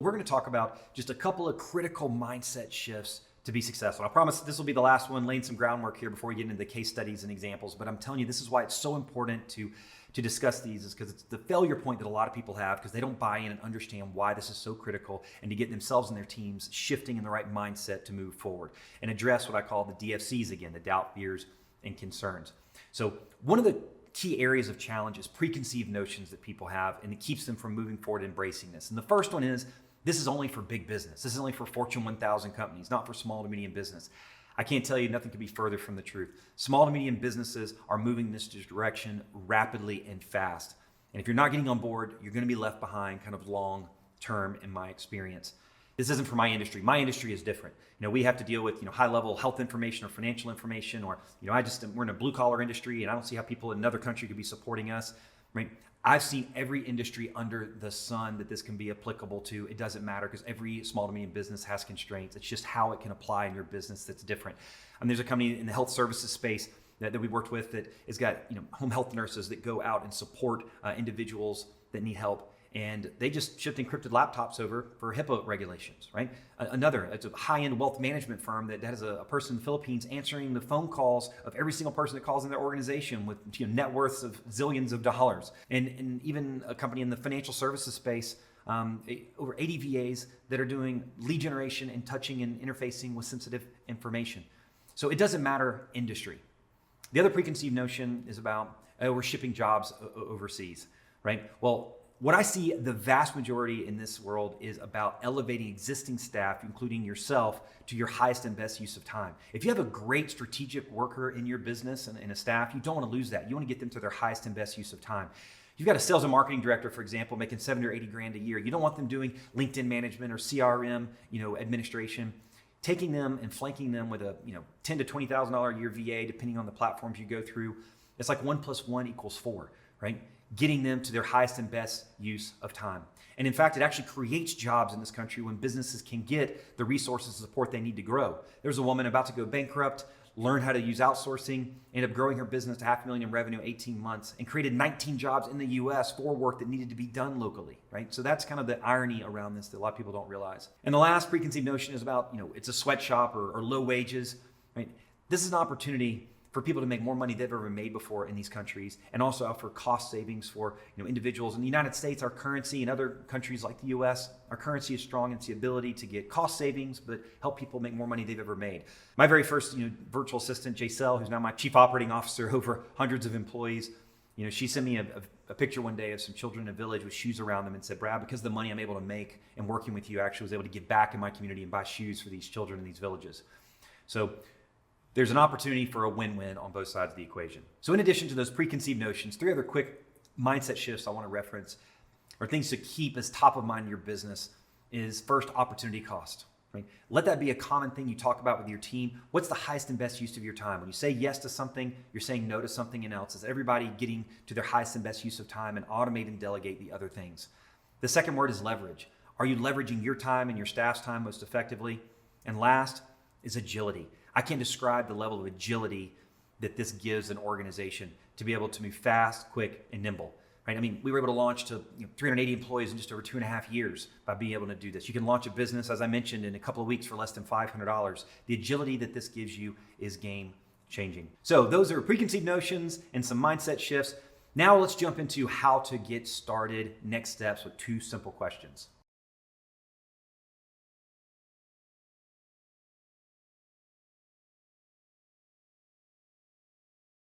We're going to talk about just a couple of critical mindset shifts to be successful. I promise this will be the last one, laying some groundwork here before we get into the case studies and examples. But I'm telling you, this is why it's so important to discuss these, is because it's the failure point that a lot of people have because they don't buy in and understand why this is so critical, and to get themselves and their teams shifting in the right mindset to move forward and address what I call the DFCs again, the doubt, fears, and concerns. So one of the key areas of challenge is preconceived notions that people have, and it keeps them from moving forward, embracing this. And the first one is, this is only for big business. This is only for Fortune 1000 companies, not for small to medium business. I can't tell you, nothing could be further from the truth. Small to medium businesses are moving this direction rapidly and fast. And if you're not getting on board, you're going to be left behind kind of long term, in my experience. This isn't for my industry. My industry is different. We have to deal with, high level health information or financial information, or, we're in a blue collar industry and I don't see how people in another country could be supporting us, right? I've seen every industry under the sun that this can be applicable to. It doesn't matter because every small to medium business has constraints. It's just how it can apply in your business that's different. And there's a company in the health services space that we worked with that has got home health nurses that go out and support individuals that need help. And they just shipped encrypted laptops over for HIPAA regulations, right? It's a high-end wealth management firm that has a person in the Philippines answering the phone calls of every single person that calls in their organization with net worths of zillions of dollars. And even a company in the financial services space, over 80 VAs that are doing lead generation and touching and interfacing with sensitive information. So it doesn't matter industry. The other preconceived notion is about, we're shipping jobs overseas, right? Well, what I see the vast majority in this world is about elevating existing staff, including yourself, to your highest and best use of time. If you have a great strategic worker in your business and a staff, you don't want to lose that. You want to get them to their highest and best use of time. You've got a sales and marketing director, for example, making 70 or 80 grand a year. You don't want them doing LinkedIn management or CRM, administration. Taking them and flanking them with a $10,000 to $20,000 a year VA, depending on the platforms you go through, it's like 1 + 1 = 4, right? Getting them to their highest and best use of time. And in fact, it actually creates jobs in this country when businesses can get the resources and support they need to grow. There's a woman about to go bankrupt, learned how to use outsourcing, ended up growing her business to $500,000 in revenue in 18 months, and created 19 jobs in the US for work that needed to be done locally, right? So that's kind of the irony around this that a lot of people don't realize. And the last preconceived notion is about, it's a sweatshop or low wages, right? This is an opportunity for people to make more money they've ever made before in these countries, and also offer cost savings for individuals. In the United States, our currency, in other countries like the US, our currency is strong in its ability to get cost savings, but help people make more money they've ever made. My very first virtual assistant, Jaysel, who's now my chief operating officer over hundreds of employees, she sent me a picture one day of some children in a village with shoes around them and said, Brad, because of the money I'm able to make and working with you, I actually was able to give back in my community and buy shoes for these children in these villages. So there's an opportunity for a win-win on both sides of the equation. So in addition to those preconceived notions, 3 other quick mindset shifts I want to reference, or things to keep as top of mind in your business, is first, opportunity cost. Right? Let that be a common thing you talk about with your team. What's the highest and best use of your time? When you say yes to something, you're saying no to something else. Is everybody getting to their highest and best use of time, and automate and delegate the other things? The second word is leverage. Are you leveraging your time and your staff's time most effectively? And last is agility. I can't describe the level of agility that this gives an organization to be able to move fast, quick, and nimble. Right? I mean, we were able to launch to 380 employees in just over 2.5 years by being able to do this. You can launch a business, as I mentioned, in a couple of weeks for less than $500. The agility that this gives you is game changing. So those are preconceived notions and some mindset shifts. Now let's jump into how to get started, next steps with 2 simple questions.